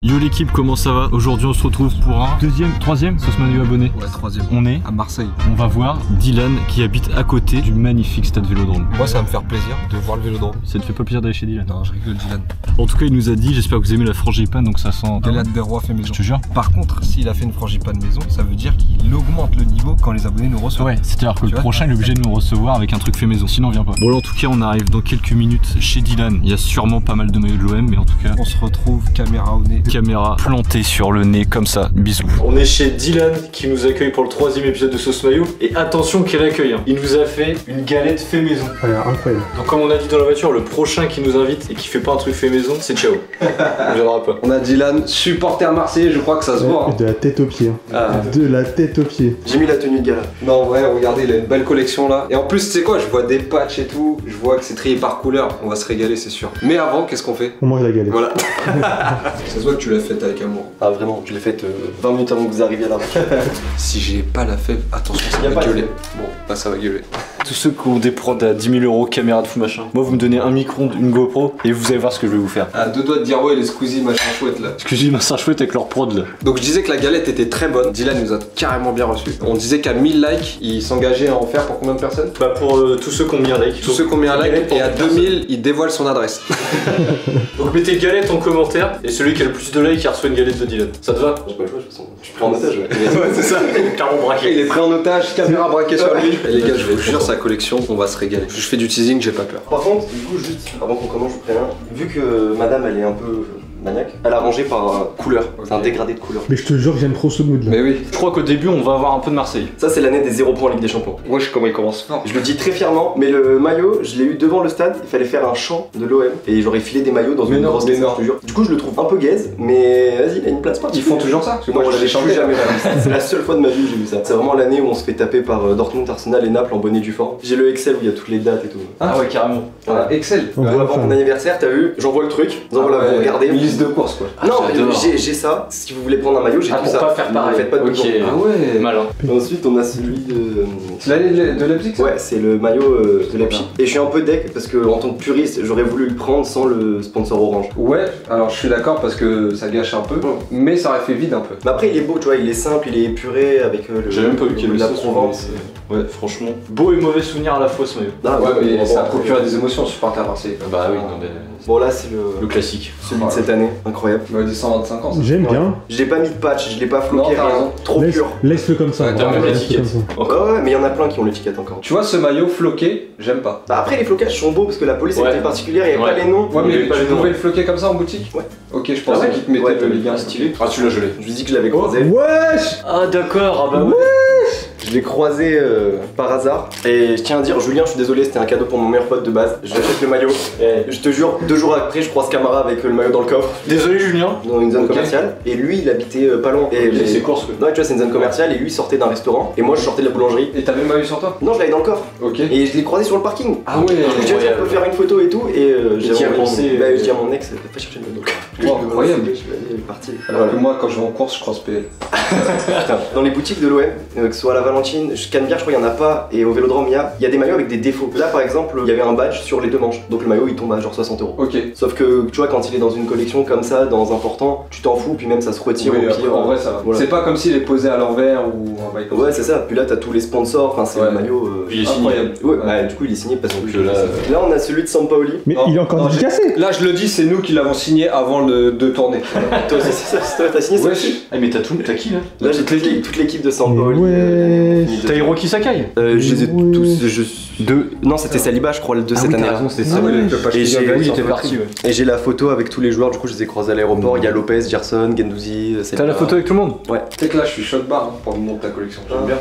Yo l'équipe, comment ça va? Aujourd'hui on se retrouve pour un troisième Sauce Manu abonné. Ouais, troisième. On est à Marseille. On va voir Dylan qui habite à côté du magnifique stade Vélodrome. Moi ça va me faire plaisir de voir le Vélodrome. Ça te fait pas plaisir d'aller chez Dylan? Non, je rigole Dylan. En tout cas il nous a dit, j'espère que vous aimez la frangipane, donc ça sent... Galette des rois fait maison. Je te jure. Par contre, s'il a fait une frangipane maison, ça veut dire qu'il augmente le niveau quand les abonnés nous reçoivent. Ouais, c'est-à-dire que le prochain il est obligé de nous recevoir avec un truc fait maison, sinon on vient pas. Bon là en tout cas on arrive dans quelques minutes chez Dylan. Il y a sûrement pas mal de maillots de l'OM, mais en tout cas... On se retrouve caméra au nez. Caméra plantée sur le nez comme ça, bisous. On est chez Dylan qui nous accueille pour le 3e épisode de Sauce Mayo. Et attention quel accueil, hein. Il nous a fait une galette fait maison. Ouais, incroyable. Donc comme on a dit dans la voiture, le prochain qui nous invite et qui fait pas un truc fait maison, c'est ciao. On viendra pas. On a Dylan, supporter marseillais, je crois que ça se voit. Hein. De la tête aux pieds. De la tête aux pieds. J'ai mis la tenue de gala. Non, ouais, regardez, il a une belle collection là. Et en plus, tu sais quoi, je vois des patchs et tout. Je vois que c'est trié par couleur. On va se régaler, c'est sûr. Mais avant, qu'est-ce qu'on fait? On mange la galette. Voilà. Ça se voit que tu l'as faite avec amour. Ah vraiment, je l'ai faite 20 minutes avant que vous arriviez là. Si j'ai pas la fève, attention, ça va gueuler. Bon, bah ça va gueuler. Tous ceux qui ont des prods à 10 000 €, caméra de fou machin. Moi vous me donnez un micro, une GoPro et vous allez voir ce que je vais vous faire. À deux doigts de dire ouais, les Squeezie machin chouette là. Excusez ma ça chouette avec leur prod là. Donc je disais que la galette était très bonne. Dylan nous a carrément bien reçu. On disait qu'à 1000 likes, il s'engageait à en faire pour combien de personnes? Bah pour tous ceux qui ont mis un like. Tous ceux qui ont mis un like, et à 2000, il dévoile son adresse. Donc mettez galette en commentaire et celui qui a le plus de likes il reçoit une galette de Dylan. Ça te va? J'ai pas le choix de toute façon. Je suis pris en otage, ouais. Ouais, c'est ça. Carrément braqué. Il est pris en otage, caméra braquée sur lui. Et les gars, je vous jure, sa collection, on va se régaler. Je fais du teasing, j'ai pas peur. Par contre, du coup, juste avant qu'on commence, je vous préviens, vu que madame elle est un peu maniaque, elle a rangé par couleur. C'est un dégradé de couleur. Mais je te jure que j'aime trop ce mood là. Mais oui. Je crois qu'au début on va avoir un peu de Marseille. Ça, c'est l'année des 0 points en Ligue des Champions. Wesh, comment il commence fort. Je le dis très fièrement, mais le maillot, je l'ai eu devant le stade, il fallait faire un chant de l'OM et j'aurais filé des maillots dans une grosse caisse, je te jure. Du coup, je le trouve un peu gaze, mais vas-y, il a une place Ils font toujours ça? Moi, je l'avais plus jamais vu. C'est la seule fois de ma vie où j'ai vu ça. C'est vraiment l'année où on se fait taper par Dortmund, Arsenal et Naples en bonnet du fort. J'ai le Excel où il y a toutes les dates et tout. Ah ouais carrément. Voilà. Excel. On va Avant faire. mon anniversaire, t'as vu, j'envoie le truc, voilà, vous regardez. Une liste de courses quoi. Non, j'adore. j'ai ça. Si vous voulez prendre un maillot, j'ai Ah tout pour ça. pas faire pareil. Faites pas de Ok. doublons. Ah ouais. Malin. Et ensuite, on a celui de. C'est l'année de Leipzig ça? Ouais, c'est le maillot de Leipzig. Et je suis un peu deck parce que en tant que puriste, j'aurais voulu le prendre sans le sponsor orange. Ouais, alors je suis d'accord parce que ça gâche un peu, mais ça aurait fait vide un peu. Mais après, il est beau, tu vois, il est simple, il est épuré avec le. J'ai même pas vu qu'il y avait la ça sur Provence. Ouais franchement. Beau et mauvais souvenir à la fois ce maillot. Ah, Ouais, mais bon, ça bon, procure des émotions au supporter marseillais. Bah oui non mais... Bon, là, c'est Le le. classique. Celui de cette année, incroyable. Ouais, des 125 ans ça. J'aime Ouais. bien. Je l'ai pas mis de patch, je l'ai pas Non, floqué, t'as rien. raison. Trop pur. Laisse-le comme ça. Ouais, t'as Vraiment, même laisse-le l'étiquette. comme ça. Ouais, mais il y en a plein qui ont l'étiquette encore. Tu vois ce maillot floqué, j'aime pas. Bah, après, les flocages sont beaux parce que la police Ouais. était particulière, il y avait Ouais. pas les noms. Ouais, Il y mais avait pas tu les noms. pouvais le floquer comme ça en boutique? Ouais. Ok, je pensais Ah ouais qu'il te mettait Ouais, le Ligue 1 stylé. Ah celui-là je l'ai. Je lui dis que je l'avais croisé. Wesh. Ah d'accord, ah bah ouais. Je l'ai croisé par hasard. Et je tiens à dire, Julien, je suis désolé, c'était un cadeau pour mon meilleur pote de base. Je lui achète le maillot. Et je te jure, 2 jours après, je croise Camara avec le maillot dans le coffre, Désolé Julien. dans une zone Ok. commerciale. Et lui, il habitait pas loin. Et Et ses courses quoi. non, tu vois, c'est une zone commerciale. Et lui, il sortait d'un restaurant. Et moi, je sortais de la boulangerie. Et t'avais le maillot sur toi? Non, je l'avais dans le coffre. Ok. Et je l'ai croisé sur le parking. Ah ouais. Je lui ai dit, on peut faire une photo et tout. Et j'ai t'y as envoyé pensé, bah, je dis à mon ex, va chercher le maillot. Wow, incroyable. Je suis allé, parti. Alors que moi, quand je vais en course, je croise PL. Putain, dans les boutiques de l'OM, que ce soit à la Valentine, Canebière, je crois qu'il y en a pas, et au Vélodrome, il y a des maillots avec des défauts. Là, par exemple, il y avait un badge sur les 2 manches, donc le maillot il tombe à genre 60 €. Ok. Sauf que tu vois, quand il est dans une collection comme ça, dans un portant, tu t'en fous, puis même ça se retire Oui, au pire. en vrai, ça va. Voilà. C'est pas comme s'il est posé à l'envers ou en bail comme Ouais, ça. c'est ça. Puis là, t'as tous les sponsors, enfin, c'est Ouais. le maillot. Il est signé. Incroyable. Ouais, bah, du coup, il est signé parce que là, là, on a celui de Sampaoli. Mais Non, il est encore non, dédicacé. Là, je le dis, c'est nous qui l'avons signé avant de tourner. Toi aussi, c'est ça, t'as signé ça Ouais, aussi. Ah mais t'as qui là? Là, j'ai toute l'équipe de Sampaoli. Mais ouais. T'as Hiroki Sakai? Je les ai Ouais. tous. Deux. Non, c'était Saliba, je crois, le de cette année. c'était Ah ouais. Et j'ai- Oui, il oui, était parti ouais. Et j'ai la photo avec tous les joueurs, du coup, je les ai croisés à l'aéroport. Il y a Lopez, Gerson, Gendouzi, T'as Saliba. la photo avec tout le monde? Ouais. Tu sais que là, je suis shot bar pour me montrer ta collection. J'aime bien.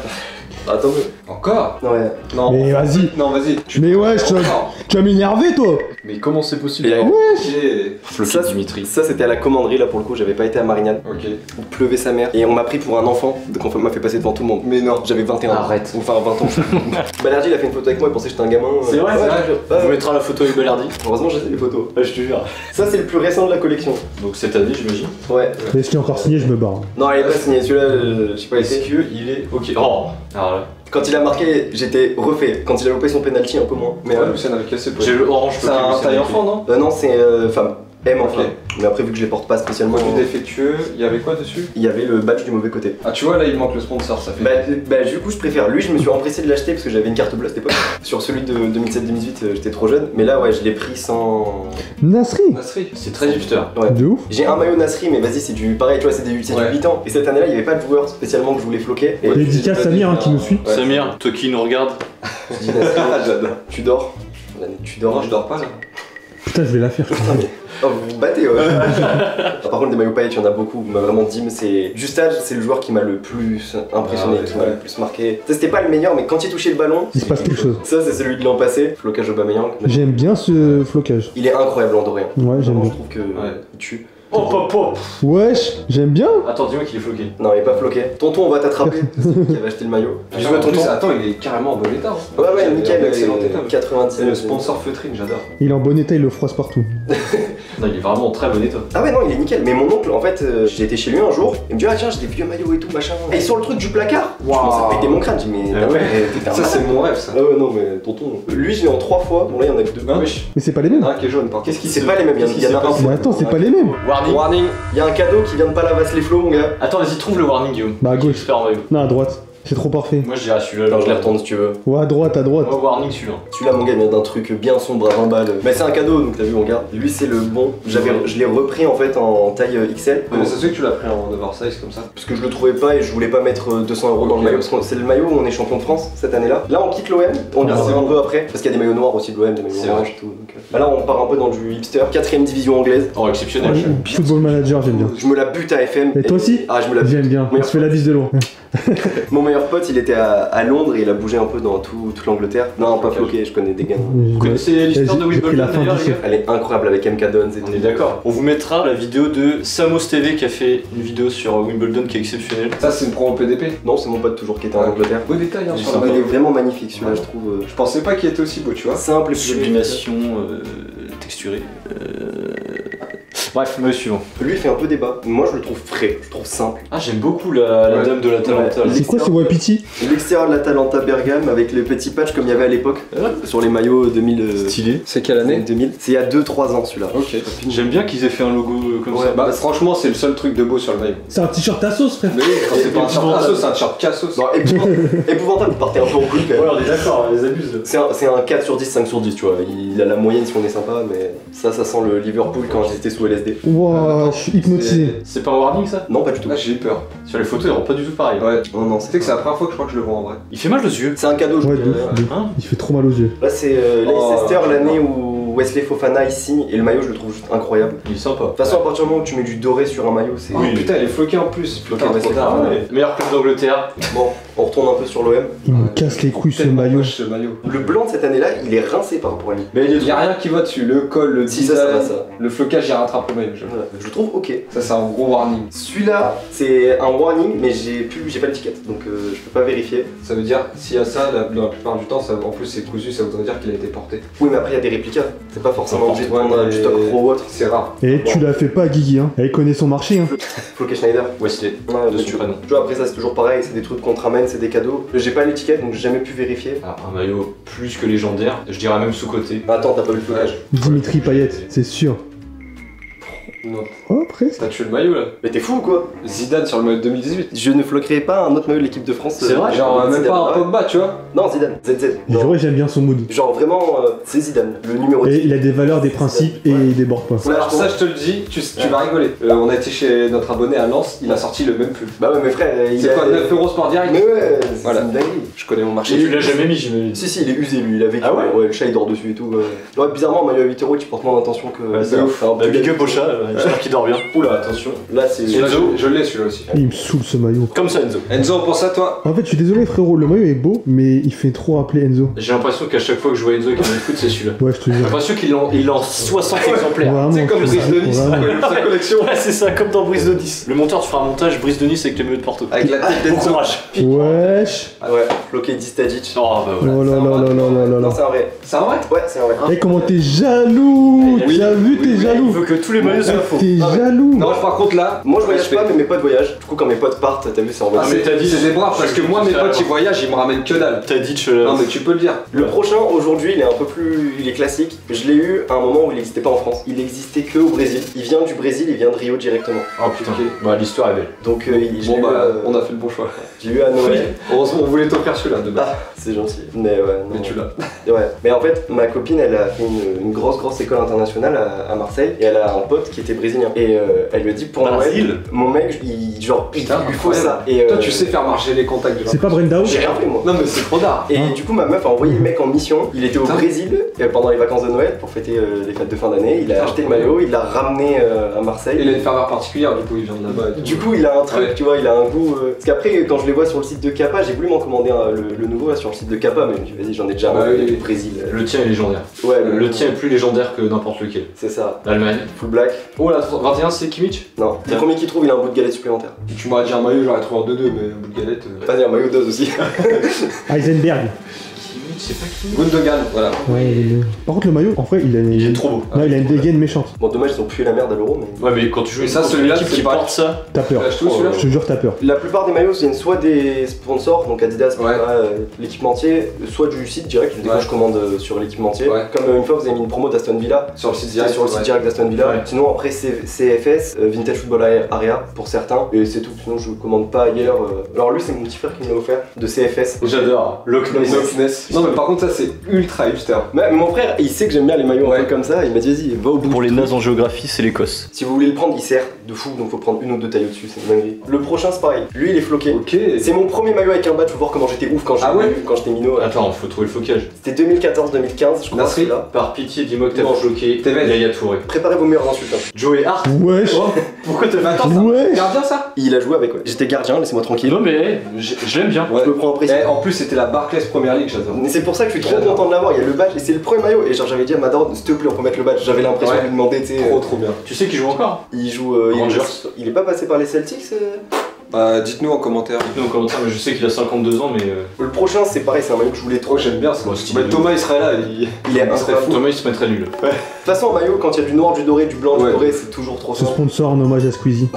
Attends, Encore? ouais. Non. Mais vas-y. Non, vas-y. Mais ouais, tu vas m'énerver toi. Mais comment c'est possible? Et- Ok. Floqué Dimitri. Ça, c'était à la commanderie, là, pour le coup, j'avais pas été à Marignane. Ok. Il pleuvait sa mère. Et on m'a pris pour un enfant, donc on m'a fait passer devant tout le monde. Mais non. J'avais 21 ans. Arrête. Enfin, 20 ans. Balerdi, il a fait une photo avec moi, il pensait que j'étais un gamin. C'est vrai, ouais, c'est vrai. je te jure. On vous Ouais. mettra la photo avec Balardi. Heureusement, j'ai les photos. Ouais, je te jure. Ça, c'est le plus récent de la collection. Donc cette année j'imagine. Ouais. Mais si tu es encore signé, je me barre. Non, il est pas signé. Celui-là, je sais pas, Est-ce été. qu'il est ok? Oh. Alors là. Quand il a marqué, j'étais refait. Quand il a loupé son penalty, un peu moins. Mais Ouais, Lucien avait cassé. J'ai le orange. C'est un taille enfant, non? non, c'est femme. M enfin. Ok. Mais après, vu que je les porte pas spécialement. Produit défectueux, il y avait quoi dessus? Il y avait le badge du mauvais côté. Ah, tu vois, là, il manque le sponsor, ça fait. Bah, du coup, je préfère. Lui, je me suis empressé de l'acheter parce que j'avais une carte bleue à cette époque. Sur celui de 2007-2018, j'étais trop jeune. Mais là, ouais, je l'ai pris sans. Nasri. Nasri. C'est très hipster. Ouais. De ouf. J'ai un maillot Nasri, mais vas-y, c'est du. Pareil, tu vois, c'est du 8 ans. Et cette année-là, il y avait pas de joueur spécialement que je voulais floquer. Et Dédicace Samir hein, qui nous suit. Ouais. Samir, toi qui nous regarde. je dis Nasri, J'adore. tu dors. Tu dors. Non, je dors pas là. Putain, je vais la faire. Oh, vous vous battez, ouais. Par contre, des maillots paillettes, il y en a beaucoup. M'a vraiment dit, mais c'est. Justage, c'est le joueur qui m'a le plus impressionné, Ah ouais, qui m'a le plus marqué. Ça, c'était pas le meilleur, mais quand il touchait le ballon, Il se passe quelque chose. ça, c'est celui de l'an passé. Flocage Aubameyang. J'aime bien ce flocage. Il est incroyable en doré. Ouais, j'aime Vraiment, bien. je trouve que il tue. Oh, pop, pop. Wesh, j'aime bien. Attends, dis-moi qu'il est floqué. Non, il est pas floqué. Tonton, on va t'attraper. C'est celui qui avait acheté le maillot. Je veux tonton. Attends, il est carrément en bon état. Hein. Ouais, ouais, nickel. Excellent état. 90. C'est le sponsor feutrine, j'adore. Il est en bon état, il le froisse partout. Non, il est vraiment en très bon état. Ah ouais, non, il est nickel. Mais mon oncle, en fait, j'ai été chez lui un jour. Il me dit, ah tiens, j'ai des vieux maillots et tout, machin. Et sur le truc du placard, je commence à péter mon crâne. Je dis, mais Ah ouais. t'es un Ça, c'est malade. mon rêve, ça. Ah ouais, non, mais tonton. Lui, je l'ai en 3 fois. Bon, là, il y en a que 2. Hein Wesh. Mais c'est pas les Il y en mêmes. a un qui est jaune, par contre. Qu'est-ce qui C'est se- pas les mêmes, il y en qu'est-ce qui a s'est un. passé Mais attends, c'est pas les mêmes. Warning. Warning, il y a un cadeau qui vient de Palavas les flots, mon gars. Attends, vas-y, trouve le warning, Guillaume. Bah, à gauche. Super en maillot. Non, à droite. C'est trop parfait. Moi, je dirais celui-là. Alors, je les retourne si tu veux. Ouais, à droite, à droite. Moi, warning, celui-là. Celui-là, mon gars, il vient d'un truc bien sombre à 20 balles. Mais c'est un cadeau, donc t'as vu, on garde. Lui, c'est le bon. Je l'ai repris en fait en taille XL. Comment ça se fait que tu l'as pris en oversize comme ça? Parce que je le trouvais pas et je voulais pas mettre 200 € dans le Ok. maillot. Parce que c'est le maillot où on est champion de France cette année-là. Là, on quitte l'OM. On y Ah, revient un peu après. Parce qu'il y a des maillots noirs aussi de l'OM, des maillots C'est orange et tout. Donc, bah là, on part un peu dans du hipster. 4ème division anglaise. Oh, exceptionnel. Ouais, Football Manager, j'aime bien. Je me la bute à FM. Et toi aussi? Ah, je me la bute. J'aime bien. On se fait la bise de loin. Mon meilleur pote, il était à Londres et il a bougé un peu dans toute l'Angleterre. Non, pas floqué, je connais des gars. Vous connaissez l'histoire de J'ai pris la Wimbledon fin d'ailleurs, du les siècle. gars? Elle est incroyable avec MK Dons et tout. On est d'accord. On vous mettra la vidéo de Samos TV qui a fait une vidéo sur Wimbledon qui est exceptionnelle. Ça, c'est une promo PDP. Non, c'est mon pote toujours qui était en Angleterre. Beau détail, hein, sur la Il est maillot. vraiment magnifique celui-là, je trouve. Je pensais pas qu'il était aussi beau, tu vois. Simple et Sublimation texturée. Bref, monsieur suivant. Lui, il fait un peu débat. Moi, je le trouve frais, je le trouve simple. Ah, j'aime beaucoup la Ouais. dame de la Talenta. Ouais. là. C'est quoi ce Wapiti? L'extérieur de la Talenta Bergame avec les petits patchs comme il y avait à l'époque sur les maillots 2000. Stylé. C'est quelle année? 2000. C'est il y a 2-3 ans celui-là. Ok. J'aime bien qu'ils aient fait un logo comme Ouais. ça. Bah, franchement, c'est le seul truc de beau sur le maillot. C'est un t-shirt à sauce, frère. Mais oui, quand c'est pas un t-shirt Tassos, c'est un t-shirt Cassos. Non, épouvantable, il partait un peu en couille quand même. Ouais, on est d'accord, les abuse. C'est un 4 sur 10, 5 sur 10, tu vois. Il a la moyenne si on est sympa, mais ça sent le Liverpool quand j'étais sous LSD. Ouah, je suis hypnotisé. C'est pas un warning ça? Non, pas du tout. Là, j'ai eu peur. Sur les photos, ils rendent pas du tout pareil. Ouais. Non, non, Tu sais que c'est la première fois que je crois que je le vois en vrai. Il fait mal aux yeux. c'est un cadeau, je Ouais, vous de dirais. ouf, de ouf. Hein? Il fait trop mal aux yeux. Là, c'est Leicester, l'année où Wesley Fofana il signe, et le maillot, je le trouve juste incroyable. De Il est sympa. toute façon, à partir du moment où tu mets du doré sur un maillot, c'est. Oh putain, elle est floquée en plus. Floquée, Putain, mais trop c'est tard. grave. Ouais. Meilleur club d'Angleterre. Bon, on retourne un peu sur l'OM. Il me casse les couilles ce Tellement maillot. moche, ce maillot. Le blanc de cette année-là, il est rincé par rapport à lui. Mais Il y a rien qui va dessus. Le col, le Si, ça va, design, ça. le flocage, il rattrape le maillot. Voilà. Je le trouve ok. Ça, c'est un gros warning. Celui-là, c'est un warning, mais j'ai pas l'étiquette, donc je peux pas vérifier. Ça veut dire, s'il y a ça, la plupart du temps, ça, en plus c'est cousu, ça voudrait dire qu'il a été porté. Oui, mais après, il y a des réplicas. C'est pas forcément obligé de Ouais, prendre mais- du stock pro ou autre. C'est rare. Et tu la fais pas à Guigui, hein. Elle connaît son marché, hein. Floqué Schneider. Wesley. Ouais, De tu son prénom. vois, après ça, c'est toujours pareil, c'est des trucs qu'on te ramène, c'est des cadeaux. J'ai pas l'étiquette, donc j'ai jamais pu vérifier. Ah, un maillot plus que légendaire. Je dirais même sous-côté. Attends, t'as pas vu le flocage. Dimitri Payet, c'est sûr. Non. Oh, presque. T'as tué le maillot là. Mais t'es fou ou quoi? Zidane sur le maillot 2018. Je ne floquerai pas un autre maillot de l'équipe de France. C'est vrai, Genre, même Zidane, pas un ouais. Pogba, tu vois. Non, Zidane, ZZ. Et Non. vrai, j'aime bien son mood. Genre vraiment, c'est Zidane, le numéro 10. Et il a des valeurs, des principes et il déborde pas. Ouais, Alors, ça, je te le dis, tu vas rigoler. On a été chez notre abonné à Lens, il a sorti le même pull. Bah ouais, mais frère, il C'est a- quoi, 9 € sport direct? Mais ouais, c'est Voilà. une dinguerie. Je connais mon Et marché. tu l'as jamais mis, j'imagine. Si, il est usé lui, il a vécu. Ah ouais le chat il dort dessus et tout. Ouais, bizarrement, un maillot à 8 € qui porte moins d'attention que. Ouais, c'est que- ouf. enfin, Bah, plus big up la- au chat, j'espère qu'il dort bien. Oula, attention. Là, c'est. Enzo. Je l'ai celui-là aussi. Il me saoule ce maillot. Comme ça, Enzo. Enzo, on pense à toi. En fait, je suis désolé, frérot, le maillot est beau, mais il fait trop rappeler Enzo. J'ai l'impression qu'à chaque fois que je vois Enzo qui me foot, c'est celui-là. Ouais, je te J'ai jure. l'impression qu'il lance 60 exemplaires. Vraiment, C'est comme Brice de Nice, vraiment. sa collection. Ouais, c'est ça, comme dans Brice de Nice. Le monteur, tu feras un montage Brice de Nice avec les maillots de Porto. Avec la tête Bon d'Enzo. courage. Wesh. Ouais, floqué Distadic. Oh, bah voilà. Oh là là là là là là Non, là. c'est un vrai. C'est un vrai? Ouais, c'est un vrai. Eh, comment t'es jaloux? Oui, T'as vu, t'es Il jaloux. veut que tous les maillots soient faux. T'es Ah ouais. jaloux. Non, par contre là, Moi je voyage respect. pas, mais mes potes voyagent. Du coup, quand mes potes partent, t'as vu, c'est en mode. Ah, mais t'as dit C'est des bras parce que moi mes faire potes ils alors. voyagent, ils me ramènent que dalle. T'as dit Non mais tu peux le dire. Le prochain, aujourd'hui, il est un peu plus. Il est classique. Je l'ai eu à un moment où il n'existait pas en France. Il existait que au Brésil. Il vient du Brésil, il vient de Rio directement. Oh putain. Ok. Bah l'histoire est belle. Donc, je l'ai Bon eu, bah on a fait le bon choix. j'ai eu à Noël. Heureusement on voulait t'offrir celui-là de base. Ah, c'est gentil. Mais ouais, non. Mais tu l'as. Ouais. Mais en fait, ma copine, elle a fait une grosse école internationale à Marseille. Et elle a un pote qui était brésilien. Et elle lui a dit pour Brésil. Noël, mon mec, il Putain, lui faut incroyable. ça. Et Toi tu sais faire marcher les contacts de gens. C'est pas Brenda j'ai rien fait moi. Non mais c'est trop d'art. Et du coup, ma meuf a envoyé le mec en mission. Il était au Putain. Brésil pendant les vacances de Noël pour fêter les fêtes de fin d'année. Il a acheté le maillot, il l'a ramené à Marseille. Il a une ferveur particulière du coup il vient de là-bas. et tout. Du coup, il a un truc, Ouais. tu vois, il a un goût. Parce qu'après, quand je les vois sur le site de Kappa, j'ai voulu m'en commander le nouveau là sur le site de Kappa, mais je me suis dit, vas-y, j'en ai déjà un Ouais, avec oui, le oui. Brésil. Le tien est légendaire. Ouais, Le tien est plus légendaire que n'importe lequel. c'est ça. L'Allemagne. Full black. Oh la 21 c'est Kimmich. Non, le premier qui trouve, il a un bout de galette supplémentaire. Tu m'aurais dit un maillot, j'aurais trouvé en 2-2, mais un bout de galette. Vas-y, un maillot d'ose aussi. Heisenberg. Kimmich c'est pas Kimmich. Gundogan, voilà. Ouais, par contre, le maillot, en vrai, il a Il est trop beau. Non, il a une dégaine méchante. Bon, dommage, ils ont pué la merde à l'euro, mais. Ouais mais quand tu joues Et ça, contre celui-là, une équipe c'est qui pas- porte ça. T'as peur. Lâche tout celui-là. Je te jure, t'as peur. La plupart des maillots viennent soit des sponsors, donc Adidas, Ouais. l'équipementier, soit du site direct. Des fois, Ouais. je commande sur l'équipementier. Ouais. Comme une fois, vous avez mis une promo d'Aston Villa. Sur le site C'était direct. sur le site ouais. direct d'Aston Villa. Ouais. Sinon, après, CFS, Vintage Football Area pour certains. Et c'est tout. Sinon, je commande pas ailleurs. Alors, lui, c'est mon petit frère qui me l'a offert de CFS. J'adore. Loch Ness. Loch Ness. Non mais par contre ça c'est ultra hipster. Mais mon frère, il sait que j'aime bien les maillots un Ouais. peu comme ça. Il m'a dit, vas-y, va au bout. Pour les nazes en géographie c'est l'Écosse. Si vous voulez le prendre, il sert de fou. Donc, faut prendre une ou deux tailles au-dessus. C'est une dinguerie. Le prochain, c'est pareil. Lui, il est floqué. Ok. C'est mon premier maillot avec un badge. Faut voir comment j'étais ouf quand Ah ouais j'étais minot. Attends faut trouver le flocage. C'était 2014-2015, je crois. Nasri. Celui-là. Par pitié dis-moi que t'as Non. floqué Tevez. Yaya Touré. Préparez vos meilleures insultes. Hein. Joey Hart. Wesh. Pourquoi t'as fait Attends, ça? Ouais. Gardien ça. Il a joué avec, ouais. J'étais gardien, laissez-moi tranquille. Non mais je l'aime bien. Ouais. Je me prends un précis. En plus c'était la Barclays Premier League, j'adore. Mais c'est pour ça que je suis trop J'adore. content de l'avoir. Il y a le badge et c'est le premier maillot. Et genre, j'avais dit à ma daronne, s'il te plaît, on peut mettre le badge. J'avais l'impression Ouais. de lui demander, tu sais. Trop bien. Tu sais qu'il joue encore? Il joue. Rangers. Il est pas passé par les Celtics Bah dites-nous en commentaire. Dites-nous en commentaire mais je sais qu'il a 52 ans mais Le prochain, c'est pareil, c'est un maillot que je voulais trop. Oh j'aime bien ça. Bon, stylé. Bah, Thomas il serait là, il Il est serait incroyable. fou. Thomas il se mettrait nul. De toute façon, un maillot, quand il y a du noir, du doré, du blanc, Ouais. du doré, c'est toujours trop Ce fort. sponsor en hommage à Squeezie.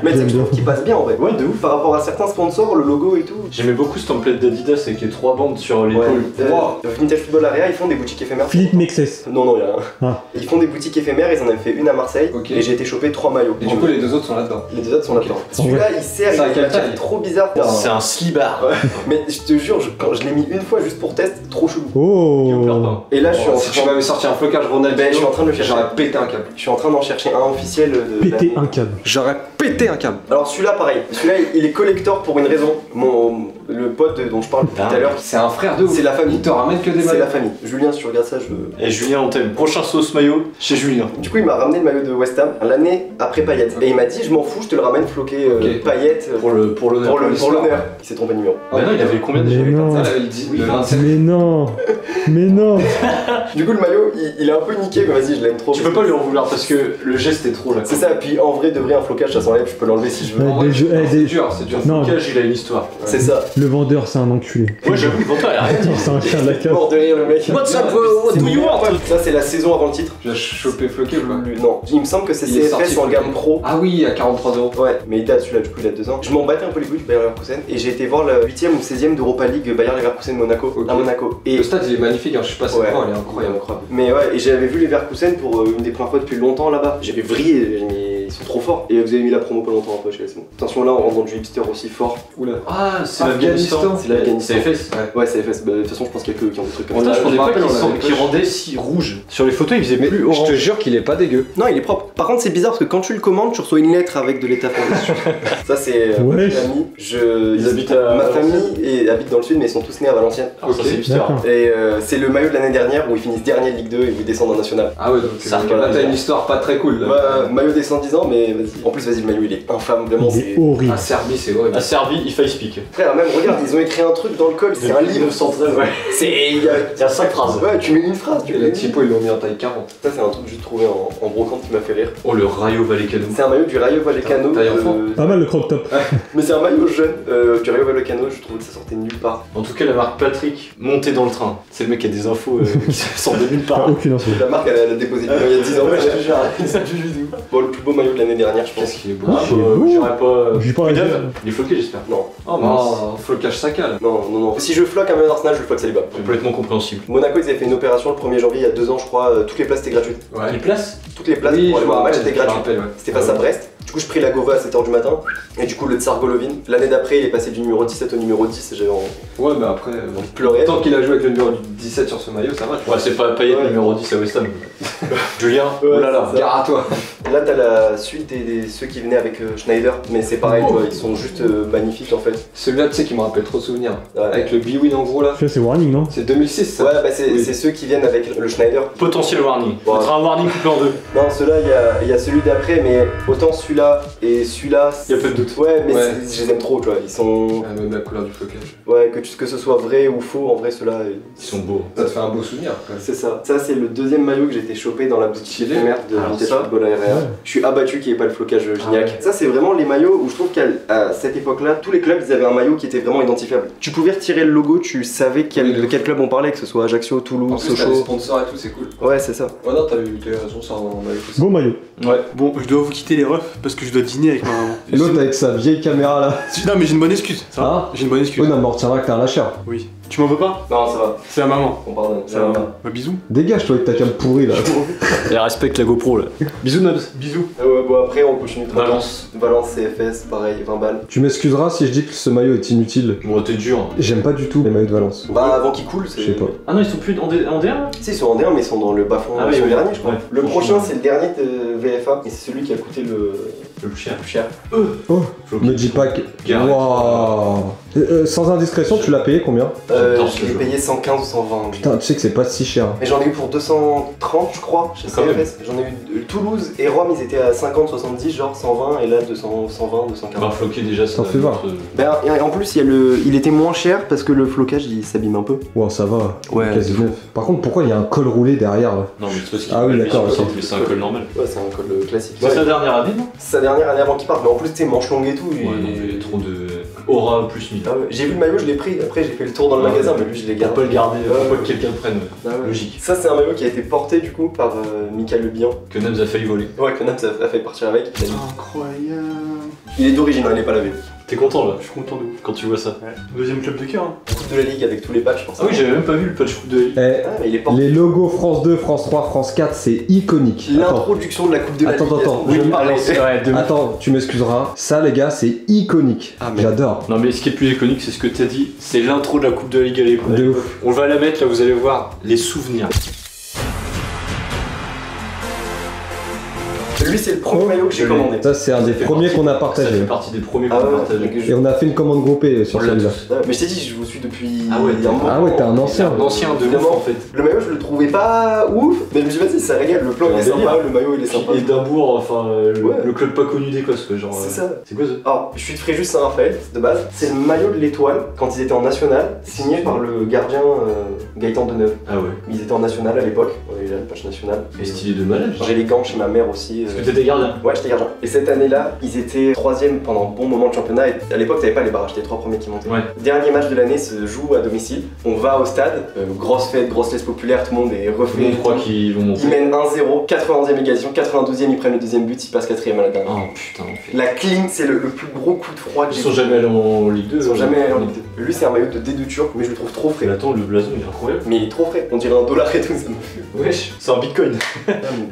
Mais tu sais que je J'aime trouve bien. qu'il passe bien en vrai. Ouais de ouf. Par rapport à certains sponsors, le logo et tout. J'aimais beaucoup ce template d'Adidas avec les 3 bandes sur l'épaule. Ouais. Wow. Vintage Football Area, ils font des boutiques éphémères. Philippe Mexès. Non, il y a un. Ah. Ils font des boutiques éphémères, ils en avaient fait une à Marseille. Ok. Et j'ai été choper 3 maillots. Et du coup les deux autres sont là-dedans. Les deux autres sont Ok. là-dedans. Celui-là, il sert, il Ça a a une quelle matière taille trop bizarre. C'est un slibard. Mais je te jure, quand je l'ai mis une fois juste pour test, trop chelou. Oh. Et là, je suis en Si tu train. m'avais sorti un flocage Ronaldinho, Ben, je suis en train de le chercher. j'aurais pété un câble. Je suis en train d'en chercher un officiel de. Péter la- un câble. J'aurais pété un câble. Alors celui-là, pareil. Celui-là, il est collector pour une raison. Le pote dont je parle tout à l'heure, C'est un frère de ouf. c'est la famille. Il te ramène que des C'est maillots. la famille. Julien, si tu regardes ça, je. Et Julien on t'aime. Prochain sauce maillot chez Julien. Du coup, il m'a ramené le maillot de West Ham l'année après Payet. Et il m'a dit, je m'en fous, je te le ramène floqué Ok. Payet Pour l'honneur. pour l'histoire. l'honneur. Il s'est trompé de numéro. Bah non il avait combien déjà Mais avec non. Ah, là, il dit Oui, le enfin, 27. Mais non. Mais non. Du coup, le maillot, il est un peu niqué, mais vas-y, je l'aime trop. Tu peux pas lui en vouloir parce que le geste est trop là. C'est ça, puis en vrai, de vrai, un flocage, ça s'enlève, je peux l'enlever si je veux. Ouais, En vrai, des jeux- non, eh, c'est des- dur, c'est dur. Non. Le flocage il a une histoire. C'est ça. Le vendeur, c'est un enculé. Ouais j'avoue le vendeur il arrête. C'est un chien de la cave. Mort de rire, le mec. What's up bro? What do you want? Ça, c'est la saison avant le titre. Tu as chopé floqué ou pas? Non, il me semble que c'est Il est sorti CFS en floqué. gamme pro. Ah oui, à 43 €. Ouais, mais il date celui-là, du coup, il a 2 ans. Je m'en battais un peu les couilles du Bayer Leverkusen et j'ai été voir le 8ème ou 16ème d'Europa League Bayer Leverkusen Monaco Ok. à Monaco. Et Le stade il est magnifique, hein. Je sais pas c'est Ouais. quoi, il est incroyable. Mais ouais, et j'avais vu les Leverkusen pour une des premières fois depuis longtemps là-bas. J'avais vrillé, j'ai mis- ils sont trop forts. Et vous avez mis la promo pas longtemps après, je sais, c'est bon. Attention là, on rentre dans du hipster aussi fort. Oula. Ah c'est Afghanistan. l'Afghanistan. C'est l'Afghanistan. C'est FS. Ouais, c'est FS. Bah, de toute façon, je pense qu'il y a que qui ont des trucs comme Putain, ça. je pensais me pas rappelle, on avait qu'il rendait si rouge. Sur les photos, il faisait Mais plus je orange. te jure qu'il est pas dégueu. Non, il est propre. Par contre, c'est bizarre parce que quand tu le commandes, tu reçois une lettre avec de l'étape en dessus. Ça, c'est Ouais. mes amis. Ils habitent à Ma Valenciennes. famille habite dans le sud, mais ils sont tous nés à Valenciennes. Ah, ça c'est hipster. D'accord. Et c'est le maillot de l'année dernière où ils finissent dernier de Ligue 2 et où ils descendent en national. Ah ouais, donc Ça là regarde t'as bien. une histoire pas très cool là. Maillot des 110 ans, Non, mais vas-y. En plus, vas-y, le maillot, il est infâme, vraiment. Il est horrible. À Serbie, c'est horrible. À Serbie, il faille speak. Frère, même regarde, ils ont écrit un truc dans le col, c'est un livre. 913, ouais. Il y a 5 phrases. Ouais, tu mets une phrase, tu Et mets les typos, ils l'ont mis en taille 40. Ça, c'est un truc que j'ai trouvé en brocante qui m'a fait rire. Oh, le Rayo Vallecano. C'est un maillot du Rayo Vallecano. Taille enfant. Pas mal le crop top. Mais c'est un maillot jeune du Rayo Vallecano, je trouve que ça sortait de nulle part. En tout cas, la marque Patrick, montée dans le train. C'est le mec qui a des infos qui sortent de nulle Pas part. aucune info. La marque, elle a déposé il y a 10 ans. Ouais, je te jure. Bon, le plus beau maillot de l'année dernière, je pense. Qu'est-ce qu'il est beau. Ah, il est beau. J'irai pas. J'ai pas Prud'homme. raison. Il est floqué, j'espère. Non, Oh mince. Oh, flocage Saka là. non. Si je floque un maillot d'Arsenal, je le floque Saliba. Complètement compréhensible. Monaco, ils avaient fait une opération le 1er janvier il y a 2 ans, je crois. Toutes les places étaient gratuites. Les places Toutes les places Oui, pour je aller voir un me match rappelle, étaient je me gratuites. rappelle, ouais. C'était face à Brest. Du coup, je pris la Gova à 7h du matin. Et du coup, le Tsar Golovin. L'année d'après, il est passé du numéro 17 au numéro 10. Et j'avais Ouais, mais après, pleuré. tant qu'il a joué avec le numéro 17 sur ce maillot, ça va. Ouais, c'est pas Payet Ouais. numéro 10 à West Ham. Julien, Ouais, oh là là. c'est ça. Gare à toi. Là, t'as la suite ceux qui venaient avec Schneider. Mais c'est pareil, Oh. tu vois, ils sont juste magnifiques en fait. Celui-là, tu sais, qui me rappelle trop de souvenirs. Ouais. Avec le B-Win en gros là. Ça, c'est warning, non? C'est 2006 ça. Ouais, bah c'est Oui. c'est ceux qui viennent avec le Schneider. Potentiel warning. Ouais. Ce sera un warning coupé en deux. Non, ceux-là, il y a celui d'après, mais autant celui-là et celui-là. Y a peu de doute. Ouais, mais Ouais. je les aime trop, tu vois. Ils sont. Ah, même la couleur du flocage. Ouais, que ce soit vrai ou faux, en vrai, ceux-là. Ils sont beaux. Ça te fait un beau souvenir quoi. C'est ça. Ça, c'est le deuxième maillot que j'ai été chopé dans la boutique Stylé. éphémère de Alors Vintage ça, Football ARR. ouais. Je suis abattu qu'il n'y ait pas le flocage Gignac. ouais. Ça, c'est vraiment les maillots où je trouve qu'à cette époque-là, tous les clubs, ils avaient un maillot qui était vraiment identifiable. Tu pouvais retirer le logo, tu savais Oui, de quel club on parlait, que ce soit Ajaccio, En Toulouse, plus, t'as les Sochaux. sponsors et tout, c'est cool. Ouais, c'est ça. Ouais, non, t'as eu raison, ça en maillot. Beau maillot. Ouais. Bon, je dois vous quitter les refs parce que je dois dîner avec ma maman. L'autre avec sa vieille caméra là. Non, mais j'ai une bonne excuse. Ça va Hein? J'ai une bonne excuse. Oui, non, mais on retiendra que t'es un lâcheur. Oui. Tu m'en veux pas? Non, ça va. C'est la maman. On pardonne. C'est la maman. Bah, bisous. Dégage, toi, avec ta cam pourrie là. Et respecte la GoPro là. Bisous Nobs. Bisous. Ouais, bon, après, on continue. Valence. Valence, CFS, pareil, 20 balles. Tu m'excuseras si je dis que ce maillot est inutile. Bon, t'es dur. J'aime pas du tout les maillots de Valence. Bah, avant qu'il coule, c'est. Je sais pas. Ah non, ils sont plus en D1 là? Si, ils sont en D1, mais ils sont dans le bas-fond. Ah oui, ils sont oui. le dernier, je crois. Ouais. Le prochain, c'est le dernier de VFA, et c'est celui qui a coûté le plus cher. plus cher. Oh, me dis pas que. Gareth. Waouh. Sans indiscrétion, tu l'as payé combien? J'adore ce Je l'ai jeu. payé 115 ou 120. Putain, tu sais que c'est pas si cher. Mais j'en ai eu pour 230, je crois, chez Quand même. CFS. J'en ai eu Toulouse et Rome, ils étaient à 50, 70, genre 120, et là 200, 120, 240. Bah, floqué déjà, ça T'en doit fais être, voir. Ben, et en plus, il était moins cher parce que le flocage il s'abîme un peu. Wow, ça va. Ouais, Quasi de fou. neuf. Par contre, pourquoi il y a un col roulé derrière là? Non, mais c'est parce qu'il Ah oui, d'accord, ok. mais c'est un col normal. Ouais, c'est un col classique. C'est sa dernière année, non? C'est sa dernière année avant qu'il parte, mais en plus, tu sais, manche longue et tout. Ouais, non, mais trop de aura plus 1000. Ah ouais. J'ai vu le maillot, je l'ai pris, après j'ai fait le tour dans le Ouais. magasin, mais lui je l'ai Pour gardé. pas le garder, Ouais, faut pas ouais. que quelqu'un le prenne. Ah ouais. Logique. Ça, c'est un maillot qui a été porté du coup par Michael Le Bihan. Que Nobs a failli voler. Ouais, que Nams a fait partir avec. Incroyable. Il est d'origine, hein, il est pas lavé. T'es content là Je suis content de ouf. quand tu vois ça? Ouais. Deuxième club de cœur. Hein. Coupe de la Ligue avec tous les patchs, je pense. Ah oui, j'avais même pas vu le patch coupe de Ligue. Eh, Ah, mais il est porté. les logos France 2, France 3, France 4, c'est iconique. Attends, L'introduction de la Coupe de la Attends, Ligue. attends, Oui, je- pareil. attends, tu m'excuseras. Ça, les gars, c'est iconique. Ah, mais- J'adore. Non mais ce qui est plus iconique, c'est ce que t'as dit, c'est l'intro de la Coupe de la Ligue à l'époque. De ouf. On va la mettre là, vous allez voir les souvenirs. Lui, c'est le premier maillot que j'ai je l'ai. commandé. Ça, c'est un des fait premiers partie- qu'on a Ça partagé. fait partie des premiers qu'on Ah a ouais, partagé. que je- Et on a fait une commande groupée sur On l'a celui-là. tous. Mais je t'ai dit, je vous suis depuis Ah ouais, il y a un moment. Ah ouais, t'es un ancien. Un ancien de ouf Évidemment. en fait. Le maillot, je le trouvais pas ouf, mais je me dis, vas-y, ça régale. Le plan, il est Un délire. sympa, le maillot, il est sympa. Et d'Abourg, enfin Ouais. le club pas connu d'Écosse quoi, genre. C'est ça. C'est quoi ça? Alors, je suis de Fréjus Saint-Raphaël, de base. C'est le maillot de l'étoile, quand ils étaient en national, signé par le gardien Gaëtan Deneuve. Ah ouais. Ils étaient en national à l'époque, il a le patch national. Et stylé de malade. J'ai les gants chez ma mère aussi. Parce que t'étais gardien. Ouais, j'étais gardien. Et cette année-là, ils étaient 3ème pendant un bon moment de championnat. Et à l'époque, t'avais pas les barrages, c'était les 3 premiers qui montaient. Ouais. Dernier match de l'année se joue à domicile. On va au stade, grosse fête, grosse laisse populaire, tout le monde est refait. Je crois qu'ils vont Ils monter. mènent 1-0, 91e égalisation, 92e, ils prennent le deuxième but, ils passent 4ème à la dernière. Oh putain, on fait. La clean, c'est le plus gros coup de froid que Ils j'ai sont vu. jamais allés en Ligue 2. Ils sont jamais allés en Ligue 2. Lui, c'est un maillot de D2 turc, mais je le trouve trop frais. Mais attends, le blason il est incroyable. Mais il est trop frais, on dirait un dollar et tout, ça me fait. Wesh, c'est un bitcoin.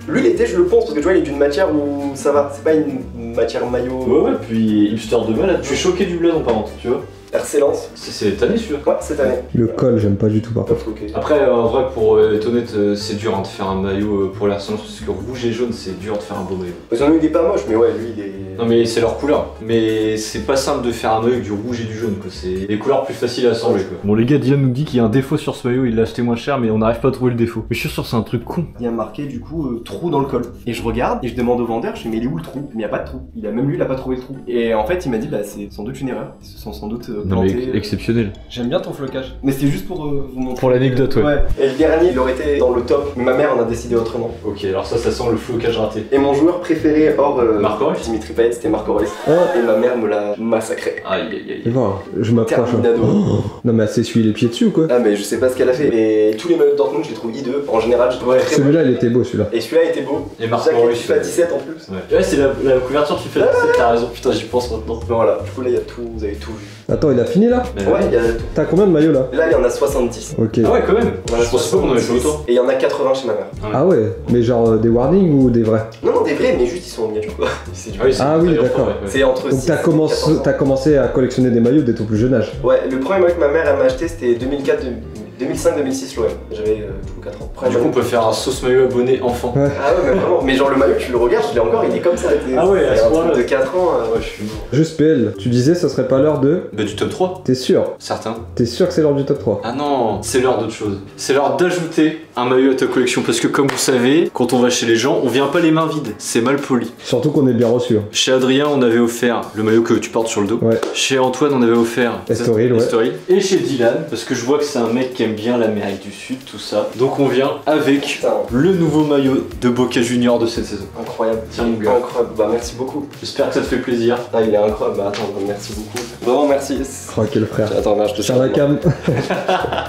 Lui, l'été, je le pense, parce que tu vois, il est d'une matière où ça va, c'est pas une matière maillot. Ouais, ouais, puis hipster de malade. Je suis choqué du blason par contre, tu vois. RC Lens. C'est cette année celui-là. Ouais, cette année. Le col, j'aime pas du tout par contre. Ok. Après, en vrai, pour être honnête, c'est dur hein, de faire un maillot pour l'Arsenal parce que rouge et jaune, c'est dur de faire un beau maillot. Ils en ont eu des pas moches, mais ouais, lui il est. Non, mais c'est leur couleur. Mais c'est pas simple de faire un maillot avec du rouge et du jaune, quoi. C'est des couleurs plus faciles à assembler, quoi. Bon, les gars, Dylan nous dit qu'il y a un défaut sur ce maillot, il l'a acheté moins cher, mais on n'arrive pas à trouver le défaut. Mais je suis sûr, c'est un truc con. Il y a marqué du coup trou dans le col. Et je regarde et je demande au vendeur, je fais mais il est où le trou? Mais il n'y a pas de trou. Il a même lui, il a pas trouvé le trou. Et en fait, il m'a dit bah c'est sans doute une erreur. Ils se sont sans doute Non, mais plantés. exceptionnel. J'aime bien ton flocage. Mais c'était juste pour vous montrer. Pour l'anecdote, ouais. Et le dernier, il aurait été dans le top, mais ma mère en a décidé autrement. Ok, alors ça sent le flocage raté. Et mon joueur préféré hors Marc Aurèle Dimitri Payet, c'était Marc Aurèle. Oh. Et ma mère me l'a massacré. Aïe, aïe, aïe. Et voilà, je m'approche. hein. Terminado. Oh. Non mais elle s'est essuyé les pieds dessus ou quoi? Ah mais je sais pas ce qu'elle a fait. Mais tous les maillots de Dortmund, je les trouve hideux. En général, je trouve très beau. Celui-là il était beau celui-là. Et celui-là était beau. Et Marc Jacques, Aurèle, tu fais à 17 en plus. Ouais, c'est la couverture qui fait t'as raison, putain, j'y pense maintenant. Voilà, du coup là il y a tout, vous avez tout vu. Attends, il a fini là? Mais Ouais, il y a tout. T'as combien de maillots là? Là il y en a 70. Ok. Ah ouais, quand même. Voilà, Je pensais pas qu'on avait fait autant. Et il y en a 80 chez ma mère. Ah ouais, mais genre des warnings ou des vrais? Non, non, des vrais, mais juste ils sont en miniature quoi. C'est du- Ah oui, c'est Ah oui, d'ailleurs d'accord. pas vrai, ouais. C'est entre Donc 6 et 14 ans. t'as commencé à collectionner des maillots dès ton plus jeune âge. Ouais, le premier maillot que ma mère elle m'a acheté c'était 2005-2006 l'OM. J'avais du coup 4 ans. Premier Du coup, on maillot. peut faire un sauce maillot abonné enfant. Ouais. Ah ouais, mais vraiment. Mais genre le maillot, tu le regardes, je l'ai encore, il est comme ça. Ah ouais, à c'est ce un point-là. truc de 4 ans. Ouais, je suis mort. Juste PL, tu disais ça serait pas l'heure de... Bah, du top 3, T'es sûr? certains. T'es sûr que c'est l'heure du top 3? Ah non, c'est l'heure d'autre chose. C'est l'heure d'ajouter un maillot à ta collection parce que comme vous savez, quand on va chez les gens, on vient pas les mains vides, c'est mal poli. Surtout qu'on est bien reçu. Hein. Chez Adrien, on avait offert le maillot que tu portes sur le dos. Ouais. Chez Antoine, on avait offert Estoril, ouais. Estoril. Et chez Dylan, parce que je vois que c'est un mec qui aime bien l'Amérique du Sud, tout ça. Donc on vient avec Putain, le nouveau maillot de Boca Junior de cette saison. incroyable. Tiens, mon gars. Incroyable. Bah merci beaucoup. J'espère que ça te fait plaisir. Ah il est incroyable. Bah attends, merci beaucoup. Vraiment merci. Oh quel frère. Attends, là, je te Tiens la cam,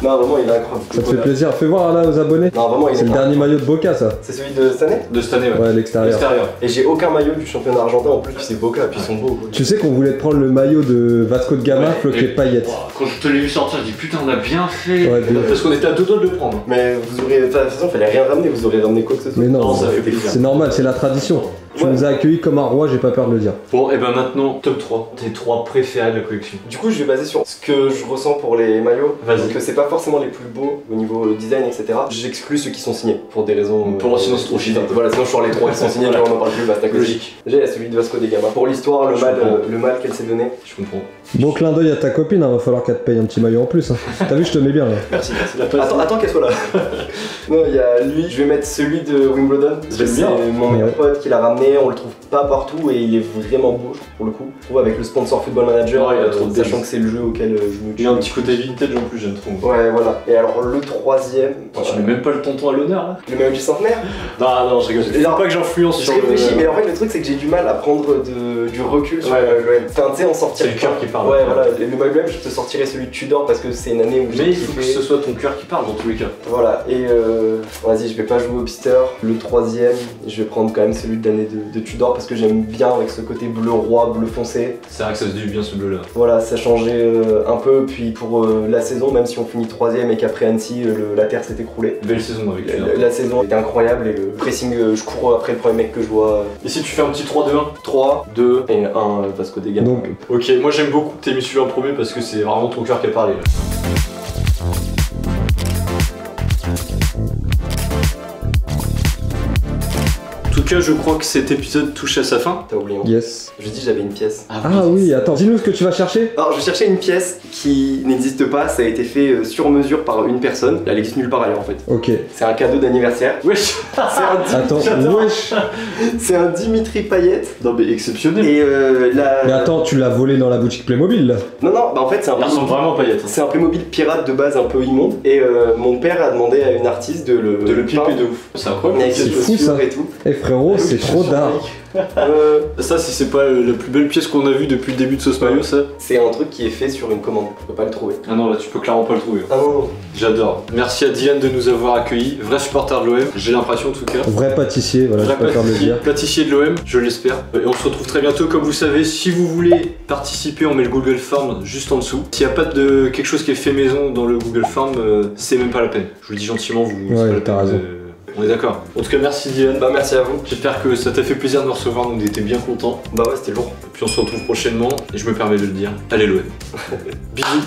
Non, vraiment il est incroyable. ça te fait plaisir. Fais voir là aux abonnés. Non, vraiment il est C'est le incroyable. dernier maillot de Boca ça. C'est celui de cette année? De cette année, ouais. Ouais, l'extérieur. L'extérieur. Et j'ai aucun maillot du championnat argentin en plus, puis c'est Boca, puis ils sont beaux. Quoi. Tu sais qu'on voulait te prendre le maillot de Vasco de Gama, Ouais, floqué et- de paillettes. Wow, quand je te l'ai vu sortir, je dis putain, on a bien fait. Ouais, bien. Parce qu'on était à deux doigts de le prendre. Mais vous aurez. Enfin, de toute façon, fallait rien ramener, vous aurez ramené quoi que ce soit. Mais non, Non, ça fait plaisir. c'est normal, c'est la tradition. Tu Ouais. nous as accueillis comme un roi, j'ai pas peur de le dire. Bon, et ben maintenant, top 3. Tes 3 préférés de la collection. Du coup, je vais baser sur ce que je ressens pour les maillots. Vas-y. Donc, c'est pas forcément les plus beaux au niveau design, etc. J'exclus ceux qui sont signés pour des raisons. Pour sinon, c'est trop chiant. cheaté. Voilà, sinon, je sors les 3 qui sont signés, Voilà. puis on en parle plus, basta. Logique. Déjà, il y a celui de Vasco de Gama. Pour l'histoire, Je comprends. le mal qu'elle s'est donné. Je comprends. Bon clin d'œil à ta copine, hein, va falloir qu'elle te paye un petit maillot en plus. Hein. T'as vu, je te mets bien là. Merci, merci. La passe. Attends qu'elle soit là. Non, il y a lui, je vais mettre celui de Wimbledon. J'aime C'est bien. mon Ouais. meilleur pote qui l'a ramené, on le trouve pas partout et il est vraiment beau pour le coup. Je trouve avec le sponsor Football Manager, Ouais, il a trop de sachant délices. que c'est le jeu auquel je me Il y a un petit côté vintage en plus, j'aime trop. Ouais, voilà. Et alors le troisième, Tu mets même pas le tonton à l'honneur là? le maillot du centenaire. Non, je rigole. Et Faut non. pas que j'influence J'ai sur réfléchi, le. mais en fait le truc c'est que j'ai du mal à prendre du recul sur Ouais. l'OM. Enfin, tu sais, en sortir. C'est le cœur qui parle. Ouais, voilà. Et le maillot même, je te sortirais celui de Tudor parce que c'est une année où Mais j'ai il faut que kiffé. ce soit ton cœur qui parle dans tous les cas. Voilà, et vas-y, je vais pas jouer au pister. Le troisième, je vais prendre quand même celui de l'année de Tudor parce que j'aime bien avec ce côté bleu roi, bleu foncé. C'est vrai que ça se dit bien ce bleu là. Voilà, ça changeait un peu. Puis pour la saison, même si on finit troisième et qu'après Annecy, la terre s'est écroulée. Belle saison avec lui. La saison était incroyable et le pressing, je cours après le premier mec que je vois. Et si tu fais un petit 3-2-1? 3, 2. et 1 Vasco de Gama. Donc, Ok, moi j'aime beaucoup que t'aies mis celui-là en premier parce que c'est vraiment ton cœur qui a parlé là. En tout cas, je crois que cet épisode touche à sa fin. T'as oublié. yes. Je dis j'avais une pièce. Ah oui, attends, dis-nous ce que tu vas chercher. Alors je cherchais une pièce qui n'existe pas, ça a été fait sur mesure par une personne. Elle existe nulle part ailleurs en fait. Ok. C'est un cadeau d'anniversaire. Wesh. C'est un, Attends, J'adore. wesh. c'est un Dimitri Payet. Non mais exceptionnel. Et la... Mais attends, tu l'as volé dans la boutique Playmobil là. Non, bah en fait c'est un Il ressemble vraiment à Payet. C'est un Playmobil pirate de base un peu immonde. Et mon père a demandé à une artiste de le pimper peindre de ouf. C'est incroyable. avec C'est ses fou, chaussures ça. et tout. Eh frérot, c'est trop d'art. Ça, si c'est pas la plus belle pièce qu'on a vue depuis le début de Sauce Mayo, ça. C'est un truc qui est fait sur une commande, je peux pas le trouver. Ah non, là tu peux clairement pas le trouver. Ah non, J'adore. Merci à Dylan de nous avoir accueillis. Vrai supporter de l'OM, j'ai l'impression en tout cas. Vrai pâtissier, voilà, je Vrai préfère le dire. pâtissier de l'OM, je l'espère. Et on se retrouve très bientôt. Comme vous savez, si vous voulez participer, on met le Google Form juste en dessous. S'il n'y a pas de quelque chose qui est fait maison dans le Google Form, c'est même pas la peine. Je vous le dis gentiment, vous. c'est Ouais, pas la t'as peine raison. On est d'accord. En tout cas, merci Dylan. Bah merci à vous. J'espère que ça t'a fait plaisir de me recevoir, on était bien contents. Bah ouais, c'était lourd. Et puis on se retrouve prochainement, et je me permets de le dire, allez l'OM. Bisous.